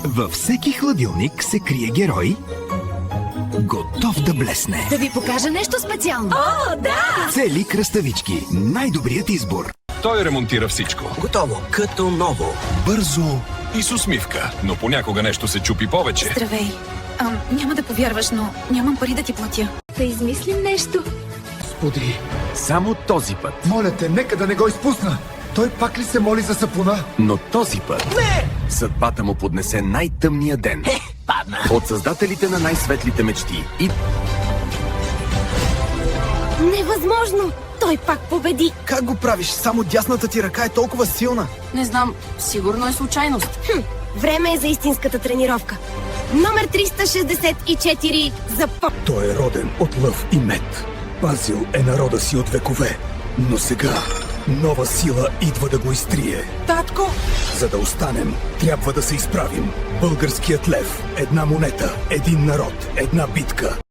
Във всеки хладилник се крие герой, готов да блесне. Да ви покажа нещо специално. О, да! Цели кръставички. Най-добрият избор. Той ремонтира всичко. Готово, като ново. Бързо и с усмивка. Но понякога нещо се чупи повече. Здравей. Няма да повярваш, но нямам пари да ти платя. Да измислим нещо. Господи, Само този път. моля те, нека да не го изпусна. Той пак ли се моли за сапуна? Но този път съдбата му поднесе най-тъмния ден. Падна. От създателите на най-светлите мечти и Невъзможно! Той пак победи. Как го правиш? Само дясната ти ръка е толкова силна. Не знам, сигурно е случайност. Време е за истинската тренировка. Номер 364 за Той е роден от лъв и мед. Пазил е народа си от векове. Но сега нова сила идва да го изтрие. Татко! За да останем, трябва да се изправим. Българският лев. Една монета, един народ, една битка.